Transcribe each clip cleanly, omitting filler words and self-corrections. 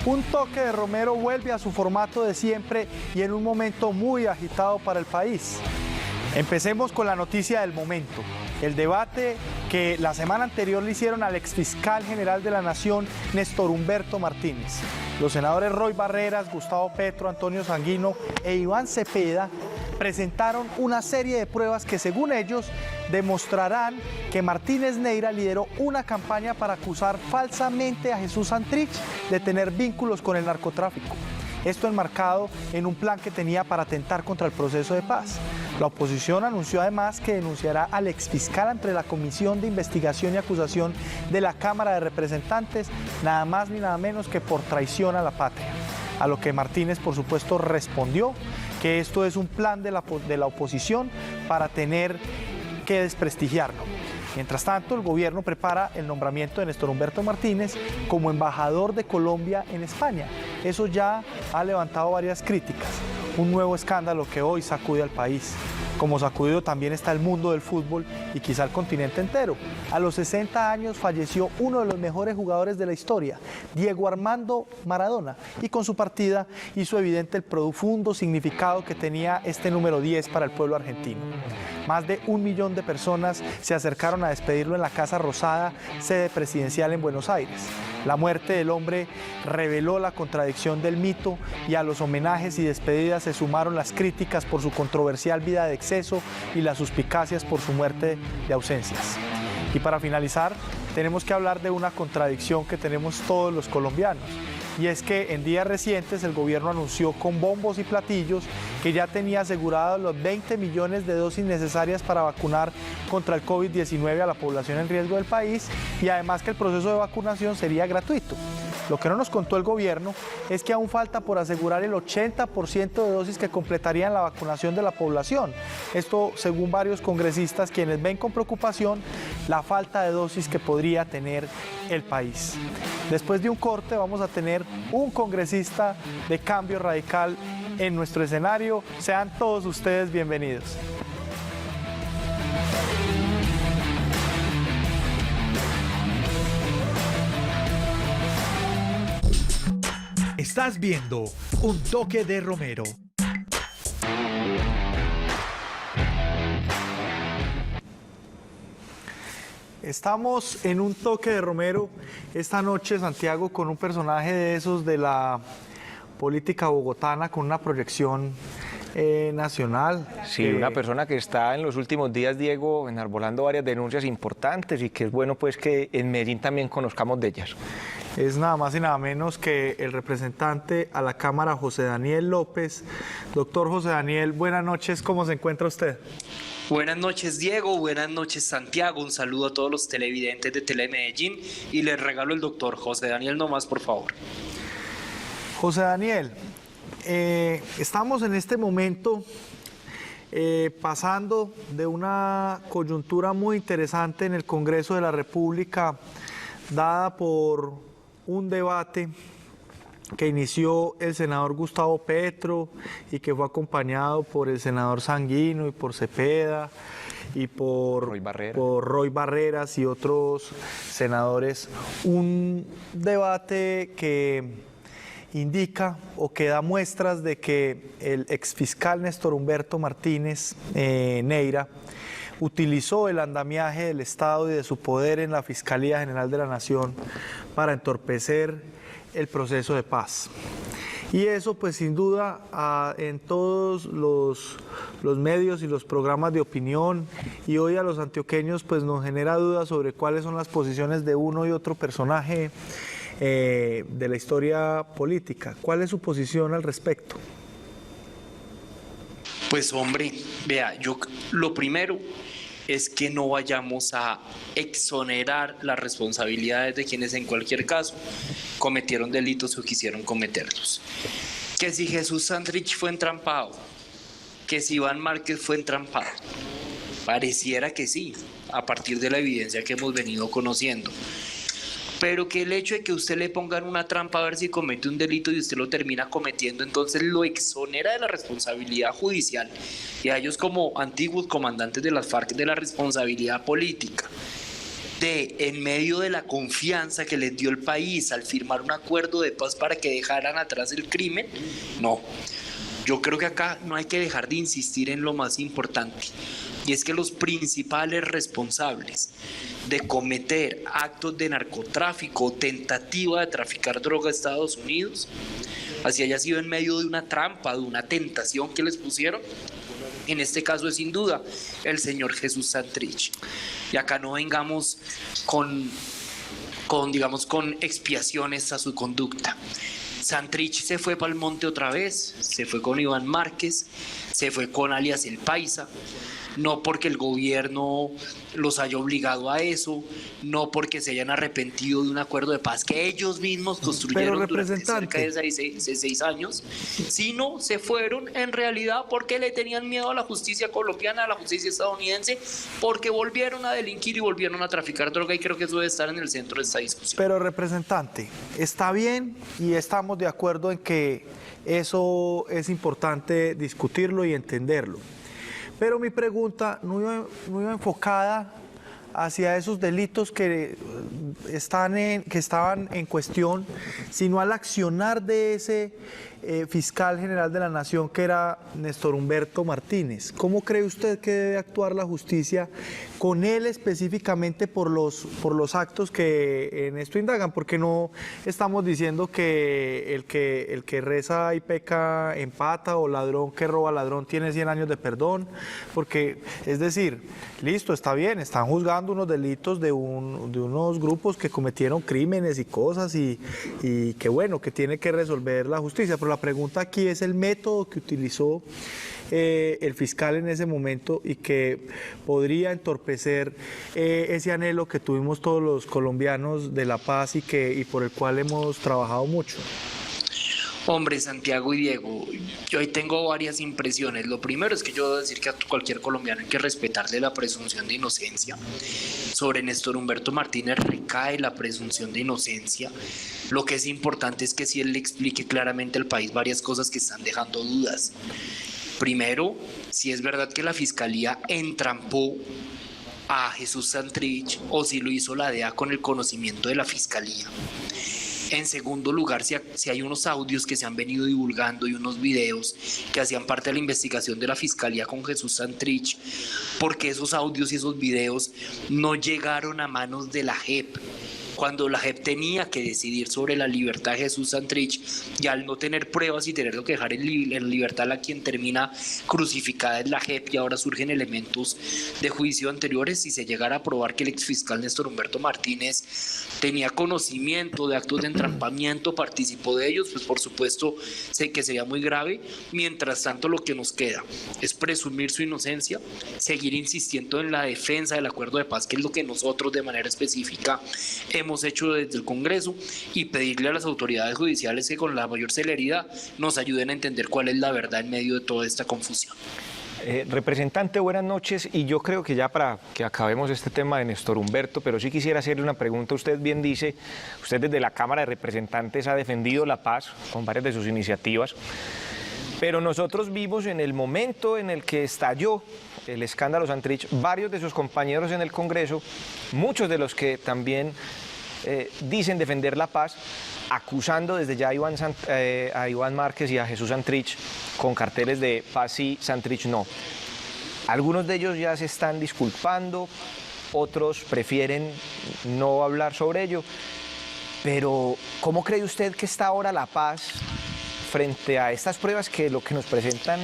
Un toque de Romero vuelve a su formato de siempre y en un momento muy agitado para el país. Empecemos con la noticia del momento. El debate que la semana anterior le hicieron al exfiscal general de la Nación, Néstor Humberto Martínez. Los senadores Roy Barreras, Gustavo Petro, Antonio Sanguino e Iván Cepeda presentaron una serie de pruebas que, según ellos, demostrarán que Martínez Neira lideró una campaña para acusar falsamente a Jesús Santrich de tener vínculos con el narcotráfico. Esto enmarcado en un plan que tenía para atentar contra el proceso de paz. La oposición anunció además que denunciará al exfiscal ante la Comisión de Investigación y Acusación de la Cámara de Representantes, nada más ni nada menos que por traición a la patria. A lo que Martínez, por supuesto, respondió que esto es un plan de la oposición para tener que desprestigiarlo. Mientras tanto, el gobierno prepara el nombramiento de Néstor Humberto Martínez como embajador de Colombia en España. Eso ya ha levantado varias críticas. Un nuevo escándalo que hoy sacude al país. Como sacudido también está el mundo del fútbol y quizá el continente entero. A los 60 años falleció uno de los mejores jugadores de la historia, Diego Armando Maradona, y con su partida hizo evidente el profundo significado que tenía este número 10 para el pueblo argentino. Más de 1 millón de personas se acercaron a despedirlo en la Casa Rosada, sede presidencial en Buenos Aires. La muerte del hombre reveló la contradicción del mito y a los homenajes y despedidas se sumaron las críticas por su controversial vida de exceso y las suspicacias por su muerte de ausencias. Y para finalizar, tenemos que hablar de una contradicción que tenemos todos los colombianos. Y es que en días recientes el gobierno anunció con bombos y platillos que ya tenía asegurados los 20 millones de dosis necesarias para vacunar contra el COVID-19 a la población en riesgo del país y además que el proceso de vacunación sería gratuito. Lo que no nos contó el gobierno es que aún falta por asegurar el 80% de dosis que completarían la vacunación de la población. Esto según varios congresistas quienes ven con preocupación la falta de dosis que podría tener el país. Después de un corte vamos a tener un congresista de Cambio Radical en nuestro escenario. Sean todos ustedes bienvenidos. Estás viendo Un Toque de Romero. Estamos en Un Toque de Romero esta noche, Santiago, con un personaje de esos de la política bogotana con una proyección nacional. Sí, una persona que está en los últimos días, Diego, enarbolando varias denuncias importantes y que es bueno pues que en Medellín también conozcamos de ellas. Es nada más y nada menos que el representante a la Cámara, José Daniel López. Doctor José Daniel, buenas noches, ¿cómo se encuentra usted? Buenas noches, Diego, buenas noches, Santiago, un saludo a todos los televidentes de Telemedellín y les regalo el doctor José Daniel nomás, por favor. José Daniel, estamos en este momento pasando de una coyuntura muy interesante en el Congreso de la República, dada por un debate que inició el senador Gustavo Petro y que fue acompañado por el senador Sanguino y por Cepeda y por Roy Barreras y otros senadores. Un debate que indica o que da muestras de que el exfiscal Néstor Humberto Martínez Neira utilizó el andamiaje del Estado y de su poder en la Fiscalía General de la Nación para entorpecer el proceso de paz. Y eso pues sin duda en todos los medios y los programas de opinión y hoy a los antioqueños pues nos genera dudas sobre cuáles son las posiciones de uno y otro personaje de la historia política. ¿Cuál es su posición al respecto? Pues hombre, vea, yo lo primero es que no vayamos a exonerar las responsabilidades de quienes en cualquier caso cometieron delitos o quisieron cometerlos. Que si Jesús Santrich fue entrampado, que si Iván Márquez fue entrampado, pareciera que sí, a partir de la evidencia que hemos venido conociendo. Pero que el hecho de que usted le pongan una trampa a ver si comete un delito y usted lo termina cometiendo, entonces lo exonera de la responsabilidad judicial y a ellos como antiguos comandantes de las FARC de la responsabilidad política. en medio de la confianza que les dio el país al firmar un acuerdo de paz para que dejaran atrás el crimen, no. Yo creo que acá no hay que dejar de insistir en lo más importante, y es que los principales responsables de cometer actos de narcotráfico, tentativa de traficar droga a Estados Unidos, así haya sido en medio de una trampa, de una tentación que les pusieron, en este caso es sin duda el señor Jesús Santrich. Y acá no vengamos con expiaciones a su conducta. Santrich se fue para el monte otra vez, se fue con Iván Márquez, se fue con alias El Paisa, no porque el gobierno los haya obligado a eso, no porque se hayan arrepentido de un acuerdo de paz que ellos mismos construyeron durante cerca de 6 años, sino se fueron en realidad porque le tenían miedo a la justicia colombiana, a la justicia estadounidense, porque volvieron a delinquir y volvieron a traficar droga, y creo que eso debe estar en el centro de esta discusión. Pero, representante, está bien y estamos de acuerdo en que eso es importante discutirlo y entenderlo. Pero mi pregunta no iba enfocada hacia esos delitos que estaban en cuestión, sino al accionar de ese fiscal general de la Nación, que era Néstor Humberto Martínez. ¿Cómo cree usted que debe actuar la justicia con él específicamente por los actos que en esto indagan? Porque no estamos diciendo que el que reza y peca empata, o ladrón que roba ladrón tiene 100 años de perdón, porque, es decir, listo, está bien, están juzgando unos delitos de unos grupos que cometieron crímenes y cosas, y que bueno, que tiene que resolver la justicia, pero la pregunta aquí es el método que utilizó el fiscal en ese momento, y que podría entorpecer ese anhelo que tuvimos todos los colombianos de la paz y por el cual hemos trabajado mucho. Hombre, Santiago y Diego, yo ahí tengo varias impresiones. Lo primero es que yo debo decir que a cualquier colombiano hay que respetarle la presunción de inocencia. Sobre Néstor Humberto Martínez recae la presunción de inocencia. Lo que es importante es que si él le explique claramente al país varias cosas que están dejando dudas. Primero, si es verdad que la Fiscalía entrampó a Jesús Santrich, o si lo hizo la DEA con el conocimiento de la Fiscalía. En segundo lugar, si hay unos audios que se han venido divulgando y unos videos que hacían parte de la investigación de la Fiscalía con Jesús Santrich, porque esos audios y esos videos no llegaron a manos de la JEP, cuando la JEP tenía que decidir sobre la libertad de Jesús Santrich, y al no tener pruebas y tenerlo que dejar en libertad, a quien termina crucificada es la JEP, y ahora surgen elementos de juicio anteriores. Si se llegara a probar que el exfiscal Néstor Humberto Martínez tenía conocimiento de actos de entrampamiento, participó de ellos, pues por supuesto sé que sería muy grave. Mientras tanto, lo que nos queda es presumir su inocencia, seguir insistiendo en la defensa del acuerdo de paz, que es lo que nosotros de manera específica hemos hecho desde el Congreso, y pedirle a las autoridades judiciales que con la mayor celeridad nos ayuden a entender cuál es la verdad en medio de toda esta confusión. Representante, buenas noches, y yo creo que ya para que acabemos este tema de Néstor Humberto, pero sí quisiera hacerle una pregunta. Usted bien dice, usted desde la Cámara de Representantes ha defendido la paz con varias de sus iniciativas, pero nosotros vimos en el momento en el que estalló el escándalo Santrich, varios de sus compañeros en el Congreso, muchos de los que también dicen defender la paz, acusando desde ya a Iván Márquez y a Jesús Santrich con carteles de paz sí, Santrich no. Algunos de ellos ya se están disculpando, otros prefieren no hablar sobre ello, pero ¿cómo cree usted que está ahora la paz frente a estas pruebas que lo que nos presentan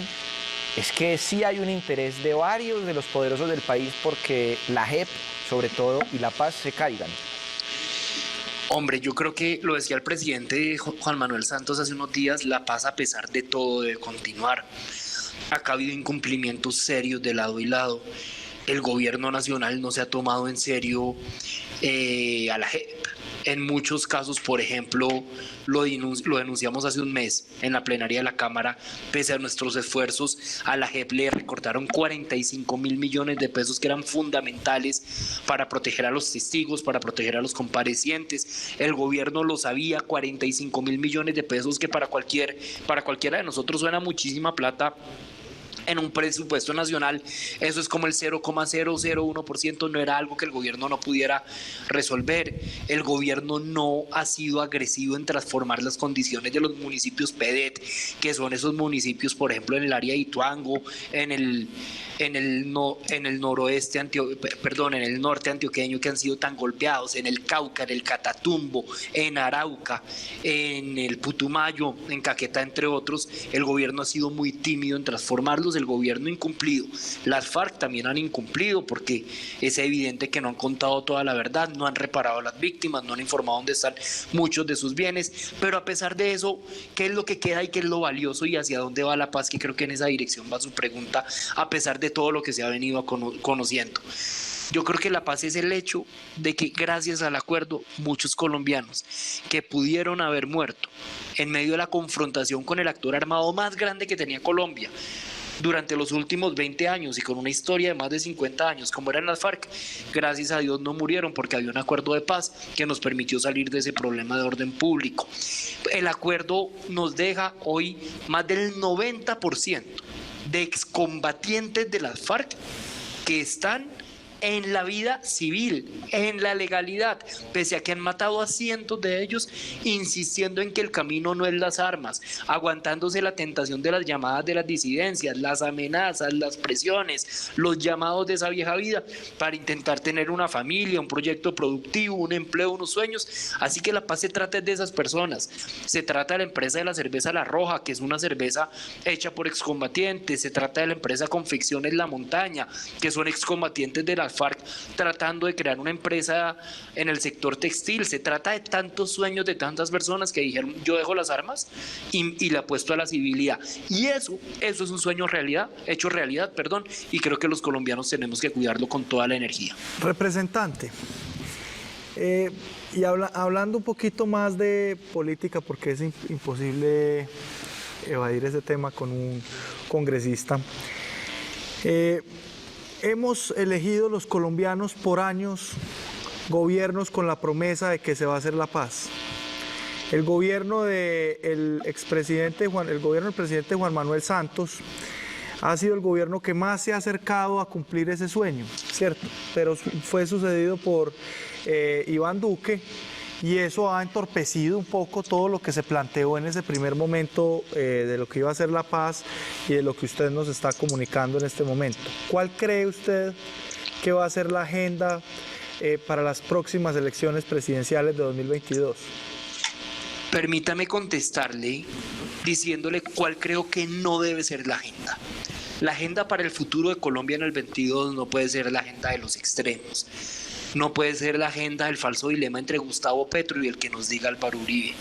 es que sí hay un interés de varios de los poderosos del país porque la JEP, sobre todo, y la paz se caigan? Hombre, yo creo que lo decía el presidente Juan Manuel Santos hace unos días, la paz a pesar de todo debe continuar. Acá ha habido incumplimientos serios de lado y lado. El gobierno nacional no se ha tomado en serio a la JEP. En muchos casos, por ejemplo, lo denunciamos hace un mes en la plenaria de la Cámara, pese a nuestros esfuerzos, a la JEP le recortaron 45.000 millones de pesos que eran fundamentales para proteger a los testigos, para proteger a los comparecientes. El gobierno lo sabía, 45.000 millones de pesos que para cualquiera de nosotros suena muchísima plata. en un presupuesto nacional, eso es como el 0,001%, no era algo que el gobierno no pudiera resolver. El gobierno no ha sido agresivo en transformar las condiciones de los municipios PEDET, que son esos municipios, por ejemplo, en el área de Ituango, en el norte antioqueño, que han sido tan golpeados, en el Cauca, en el Catatumbo, en Arauca, en el Putumayo, en Caquetá, entre otros. El gobierno ha sido muy tímido en transformarlos, el gobierno incumplido. Las FARC también han incumplido, porque es evidente que no han contado toda la verdad, no han reparado a las víctimas, no han informado dónde están muchos de sus bienes, pero a pesar de eso, ¿qué es lo que queda y qué es lo valioso y hacia dónde va la paz? Que creo que en esa dirección va su pregunta, a pesar de todo lo que se ha venido conociendo. Yo creo que la paz es el hecho de que gracias al acuerdo muchos colombianos que pudieron haber muerto en medio de la confrontación con el actor armado más grande que tenía Colombia durante los últimos 20 años y con una historia de más de 50 años como eran las FARC, gracias a Dios no murieron, porque había un acuerdo de paz que nos permitió salir de ese problema de orden público. El acuerdo nos deja hoy más del 90% de excombatientes de las FARC que están en la vida civil, en la legalidad, pese a que han matado a cientos de ellos, insistiendo en que el camino no es las armas, aguantándose la tentación de las llamadas de las disidencias, las amenazas, las presiones, los llamados de esa vieja vida para intentar tener una familia, un proyecto productivo, un empleo, unos sueños. Así que la paz se trata de esas personas. Se trata de la empresa de la cerveza La Roja, que es una cerveza hecha por excombatientes. Se trata de la empresa Confecciones La Montaña, que son excombatientes de la FARC tratando de crear una empresa en el sector textil. Se trata de tantos sueños de tantas personas que dijeron: yo dejo las armas y le apuesto a la civilidad. Y eso es un sueño hecho realidad, y creo que los colombianos tenemos que cuidarlo con toda la energía. Representante, y hablando un poquito más de política, porque es imposible evadir ese tema con un congresista. Hemos elegido los colombianos por años gobiernos con la promesa de que se va a hacer la paz. El gobierno del presidente Juan Manuel Santos ha sido el gobierno que más se ha acercado a cumplir ese sueño, ¿cierto? Pero fue sucedido por Iván Duque, y eso ha entorpecido un poco todo lo que se planteó en ese primer momento de lo que iba a ser la paz y de lo que usted nos está comunicando en este momento. ¿Cuál cree usted que va a ser la agenda para las próximas elecciones presidenciales de 2022? Permítame contestarle diciéndole cuál creo que no debe ser la agenda. La agenda para el futuro de Colombia en el 22 no puede ser la agenda de los extremos. No puede ser la agenda del falso dilema entre Gustavo Petro y el que nos diga Álvaro Uribe.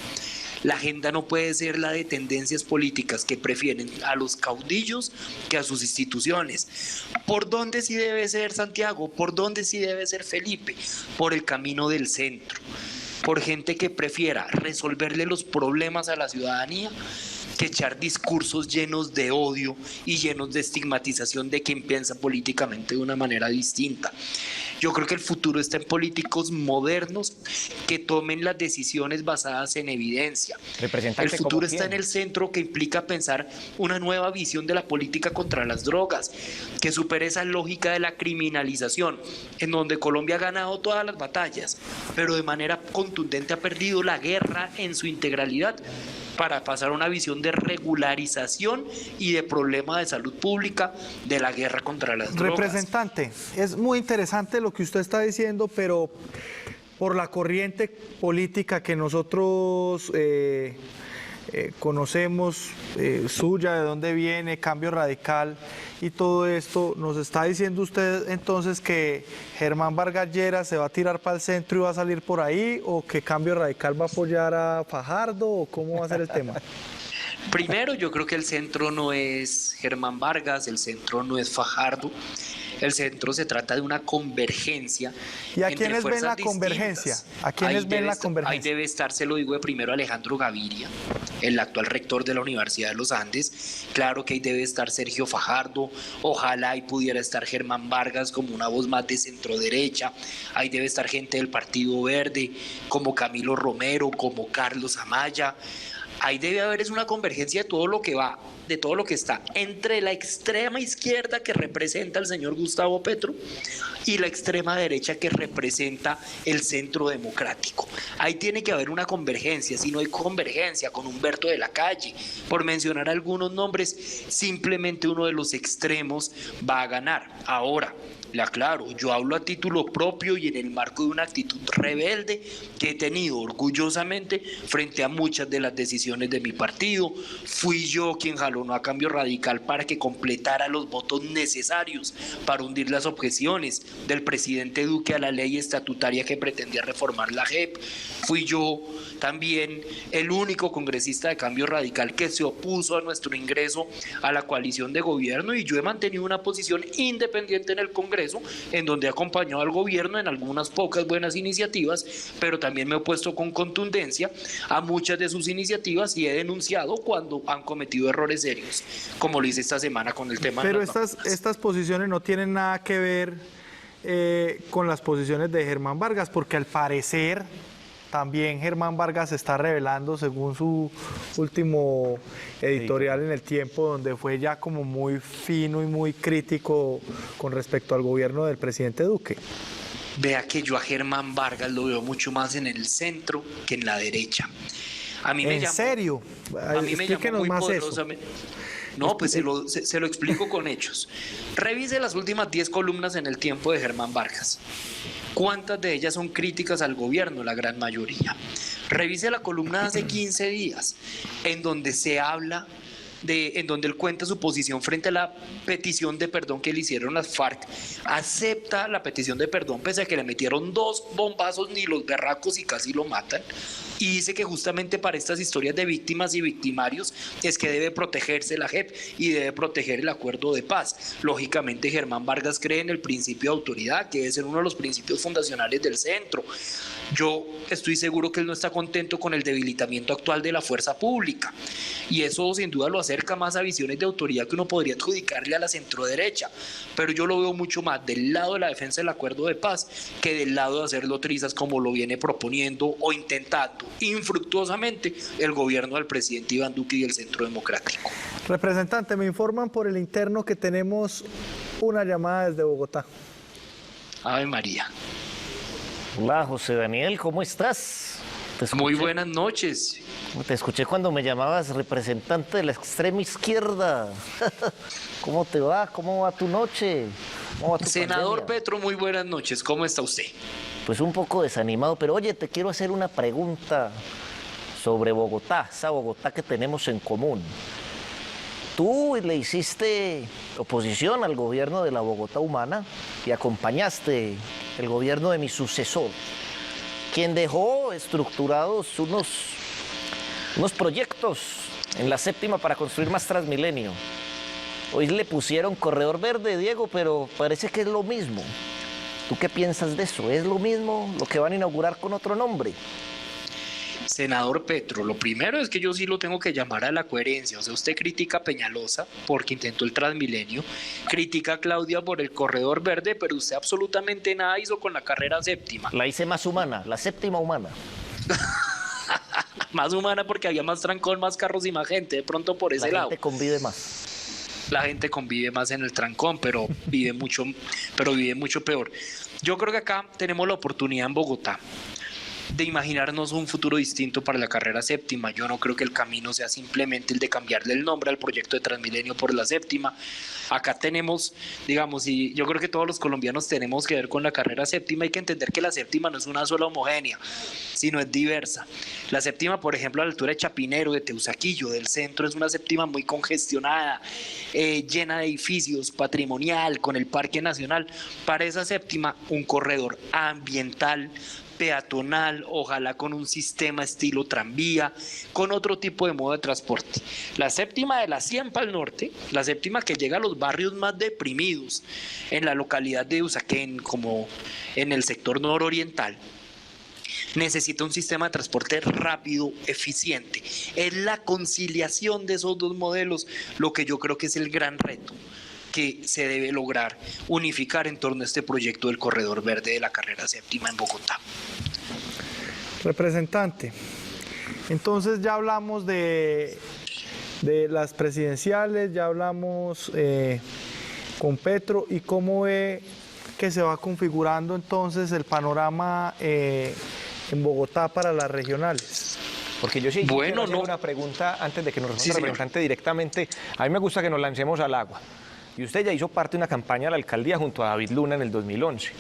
La agenda no puede ser la de tendencias políticas que prefieren a los caudillos que a sus instituciones. ¿Por dónde sí debe ser Santiago? ¿Por dónde sí debe ser Felipe? Por el camino del centro. Por gente que prefiera resolverle los problemas a la ciudadanía que echar discursos llenos de odio y llenos de estigmatización de quien piensa políticamente de una manera distinta. Yo creo que el futuro está en políticos modernos que tomen las decisiones basadas en evidencia. El futuro está en el centro, que implica pensar una nueva visión de la política contra las drogas, que supere esa lógica de la criminalización, en donde Colombia ha ganado todas las batallas, pero de manera contundente ha perdido la guerra en su integralidad, para pasar a una visión de regularización y de problema de salud pública de la guerra contra las drogas. Representante, es muy interesante lo que usted está diciendo, pero por la corriente política que nosotros conocemos, suya, de dónde viene, Cambio Radical y todo esto, nos está diciendo usted entonces que Germán Vargas Lleras se va a tirar para el centro y va a salir por ahí, o que Cambio Radical va a apoyar a Fajardo, o cómo va a ser el tema. Primero, yo creo que el centro no es Germán Vargas, el centro no es Fajardo. El centro se trata de una convergencia. ¿Y a quiénes ven la convergencia? ¿A quiénes ven la convergencia? Ahí debe estar, se lo digo de primero, Alejandro Gaviria, el actual rector de la Universidad de los Andes. Claro que ahí debe estar Sergio Fajardo. Ojalá ahí pudiera estar Germán Vargas como una voz más de centro derecha. Ahí debe estar gente del Partido Verde, como Camilo Romero, como Carlos Amaya. Ahí debe haber una convergencia de todo lo que va de todo lo que está entre la extrema izquierda que representa el señor Gustavo Petro y la extrema derecha que representa el centro democrático. Ahí tiene que haber una convergencia. Si no hay convergencia con Humberto de la Calle, por mencionar algunos nombres, simplemente uno de los extremos va a ganar. Ahora, le aclaro, yo hablo a título propio y en el marco de una actitud rebelde que he tenido orgullosamente frente a muchas de las decisiones de mi partido. Fui yo quien jalonó a Cambio Radical para que completara los votos necesarios para hundir las objeciones del presidente Duque a la ley estatutaria que pretendía reformar la JEP. Fui yo también el único congresista de Cambio Radical que se opuso a nuestro ingreso a la coalición de gobierno, y yo he mantenido una posición independiente en el Congreso, en donde he acompañado al gobierno en algunas pocas buenas iniciativas, pero también me he opuesto con contundencia a muchas de sus iniciativas y he denunciado cuando han cometido errores serios, como lo hice esta semana con el tema. Pero estas posiciones no tienen nada que ver con las posiciones de Germán Vargas, porque al parecer también Germán Vargas se está revelando, según su último editorial en El Tiempo, donde fue ya como muy fino y muy crítico con respecto al gobierno del presidente Duque. Vea que yo a Germán Vargas lo veo mucho más en el centro que en la derecha. A mí me ¿En serio? A mí me llamó muy poderosamente. No, pues se lo explico con hechos. Revise las últimas 10 columnas en El Tiempo de Germán Vargas. ¿Cuántas de ellas son críticas al gobierno? La gran mayoría. Revise la columna de hace 15 días, en donde se habla en donde él cuenta su posición frente a la petición de perdón que le hicieron las FARC. Acepta la petición de perdón pese a que le metieron 2 bombazos ni los berracos y casi lo matan. Y dice que justamente para estas historias de víctimas y victimarios es que debe protegerse la JEP y debe proteger el acuerdo de paz. Lógicamente Germán Vargas cree en el principio de autoridad, que debe ser uno de los principios fundacionales del centro. Yo estoy seguro que él no está contento con el debilitamiento actual de la fuerza pública, y eso sin duda lo acerca más a visiones de autoridad que uno podría adjudicarle a la centroderecha, pero yo lo veo mucho más del lado de la defensa del acuerdo de paz que del lado de hacerlo trizas como lo viene proponiendo o intentando infructuosamente el gobierno del presidente Iván Duque y el Centro Democrático. Representante, me informan por el interno que tenemos una llamada desde Bogotá. Ave María. Hola, José Daniel, ¿cómo estás? Muy buenas noches. Te escuché cuando me llamabas representante de la extrema izquierda. ¿Cómo te va? ¿Cómo va tu noche? ¿Cómo va tu Senador pandemia? Petro, muy buenas noches. ¿Cómo está usted? Pues un poco desanimado, pero oye, te quiero hacer una pregunta sobre Bogotá, esa Bogotá que tenemos en común. Tú le hiciste oposición al gobierno de la Bogotá humana y acompañaste el gobierno de mi sucesor, quien dejó estructurados unos proyectos en la séptima para construir más Transmilenio. Hoy le pusieron Corredor Verde, Diego, pero parece que es lo mismo. ¿Tú qué piensas de eso? ¿Es lo mismo lo que van a inaugurar con otro nombre? Senador Petro, lo primero es que yo sí lo tengo que llamar a la coherencia. O sea, usted critica a Peñalosa porque intentó el Transmilenio, critica a Claudia por el Corredor Verde, pero usted absolutamente nada hizo con la carrera séptima. La hice más humana, la séptima humana. Más humana porque había más trancón, más carros y más gente, de pronto por ese lado. La gente convive más. La gente convive más en el trancón, pero vive mucho peor. Yo creo que acá tenemos la oportunidad en Bogotá de imaginarnos un futuro distinto para la carrera séptima. Yo no creo que el camino sea simplemente el de cambiarle el nombre al proyecto de Transmilenio por la séptima. Acá tenemos, digamos, y yo creo que todos los colombianos tenemos que ver con la carrera séptima. Hay que entender que la séptima no es una sola homogénea, sino es diversa. La séptima, por ejemplo, a la altura de Chapinero, de Teusaquillo, del centro, es una séptima muy congestionada, llena de edificios, patrimonial, con el Parque Nacional. Para esa séptima, un corredor ambiental, peatonal, ojalá con un sistema estilo tranvía, con otro tipo de modo de transporte. La séptima de la 100 para el norte, la séptima que llega a los barrios más deprimidos en la localidad de Usaquén, como en el sector nororiental, necesita un sistema de transporte rápido, eficiente. Es la conciliación de esos dos modelos lo que yo creo que es el gran reto que se debe lograr unificar en torno a este proyecto del Corredor Verde de la carrera séptima en Bogotá. Representante, entonces ya hablamos de De las presidenciales ya hablamos con Petro, y cómo ve que se va configurando entonces el panorama en Bogotá para las regionales. Porque yo sí quiero hacer una pregunta antes de que nos responda el representante directamente. A mí me gusta que nos lancemos al agua. Y usted ya hizo parte de una campaña a la alcaldía junto a David Luna en el 2011.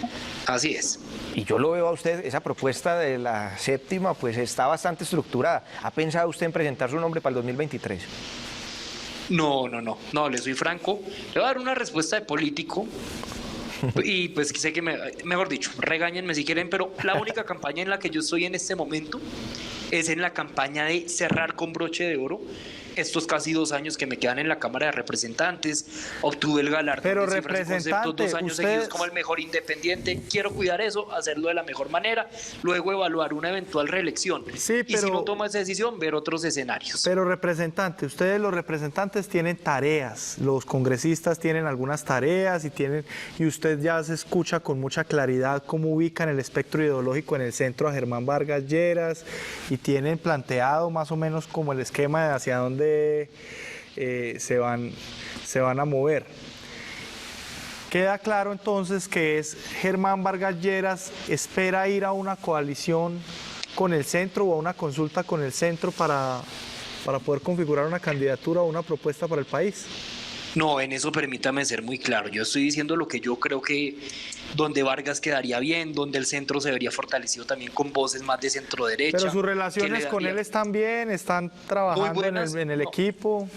Así es. Y yo lo veo a usted, esa propuesta de la séptima, pues está bastante estructurada. ¿Ha pensado usted en presentar su nombre para el 2023? No, le soy franco. Le voy a dar una respuesta de político. Y pues sé que, mejor dicho, regáñenme si quieren, pero la única campaña en la que yo estoy en este momento es en la campaña de cerrar con broche de oro estos casi 2 años que me quedan en la Cámara de Representantes. Obtuve el galardón Pero de Cifras y Conceptos 2 años seguidos como el mejor independiente. Quiero cuidar eso, hacerlo de la mejor manera, luego evaluar una eventual reelección. Sí, y si no tomo esa decisión, ver otros escenarios. Pero representante, ustedes los representantes tienen tareas, los congresistas tienen algunas tareas y usted ya se escucha con mucha claridad cómo ubican el espectro ideológico en el centro a Germán Vargas Lleras, y tienen planteado más o menos como el esquema de hacia dónde se van a mover. Queda claro entonces que Germán Vargas Lleras espera ir a una coalición con el centro o a una consulta con el centro para poder configurar una candidatura o una propuesta para el país. No, en eso permítame ser muy claro. Yo estoy diciendo lo que yo creo que donde Vargas quedaría bien, donde el centro se vería fortalecido también con voces más de centro derecha. Pero sus relaciones con él están bien, están trabajando en el equipo.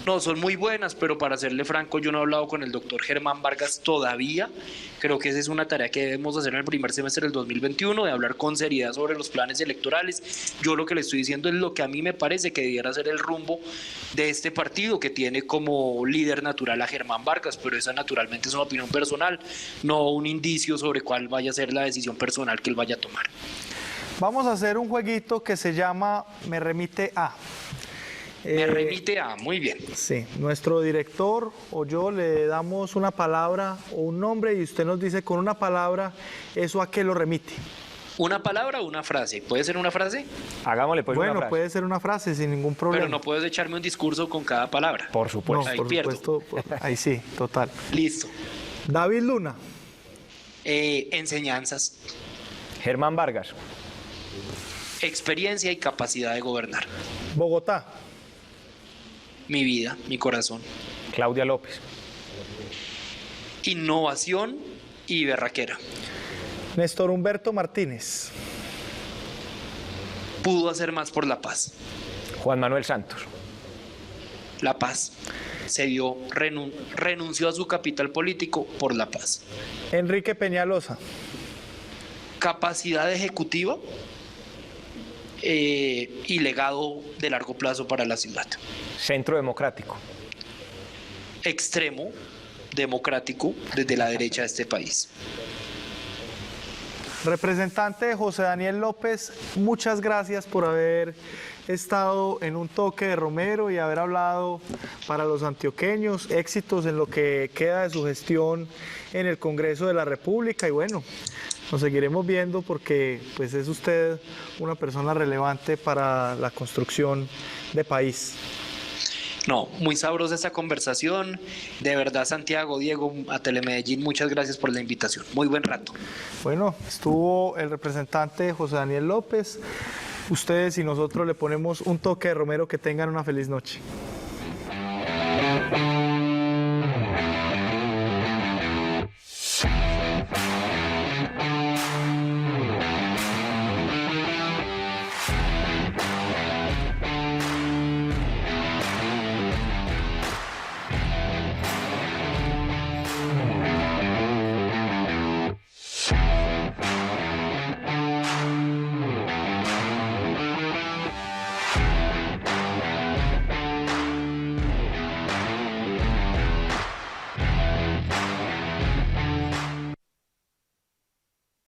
No, son muy buenas, pero para serle franco, yo no he hablado con el doctor Germán Vargas todavía. Creo que esa es una tarea que debemos hacer en el primer semestre del 2021, de hablar con seriedad sobre los planes electorales. Yo lo que le estoy diciendo es lo que a mí me parece que debiera ser el rumbo de este partido, que tiene como líder natural a Germán Vargas, pero esa naturalmente es una opinión personal, no un indicio sobre cuál vaya a ser la decisión personal que él vaya a tomar. Vamos a hacer un jueguito que se llama Me Remite A. Me remite a, muy bien. Sí, nuestro director o yo le damos una palabra o un nombre y usted nos dice con una palabra eso a qué lo remite. ¿Una palabra o una frase? ¿Puede ser una frase? Hagámosle pues una frase. Bueno, puede ser una frase sin ningún problema. Pero no puedes echarme un discurso con cada palabra. Por supuesto. No, ahí por pierdo. supuesto, ahí sí, total. Listo. David Luna. Enseñanzas, Germán Vargas. experiencia y capacidad de gobernar. Bogotá. Mi vida, mi corazón. Claudia López. Innovación y berraquera. Néstor Humberto Martínez. Pudo hacer más por la paz. Juan Manuel Santos. La paz. Se dio, renunció a su capital político por la paz. Enrique Peñalosa. Capacidad ejecutiva y legado de largo plazo para la ciudad. Centro Democrático. Extremo democrático desde la derecha de este país. Representante José Daniel López, muchas gracias por haber estado en un toque de Romero y haber hablado para los antioqueños. Éxitos en lo que queda de su gestión en el Congreso de la República, y bueno, nos seguiremos viendo porque pues es usted una persona relevante para la construcción de país. No, muy sabrosa esta conversación. De verdad, Santiago, Diego, a Telemedellín, muchas gracias por la invitación. Muy buen rato. Bueno, estuvo el representante José Daniel López. Ustedes y nosotros le ponemos un toque de Romero. Que tengan una feliz noche.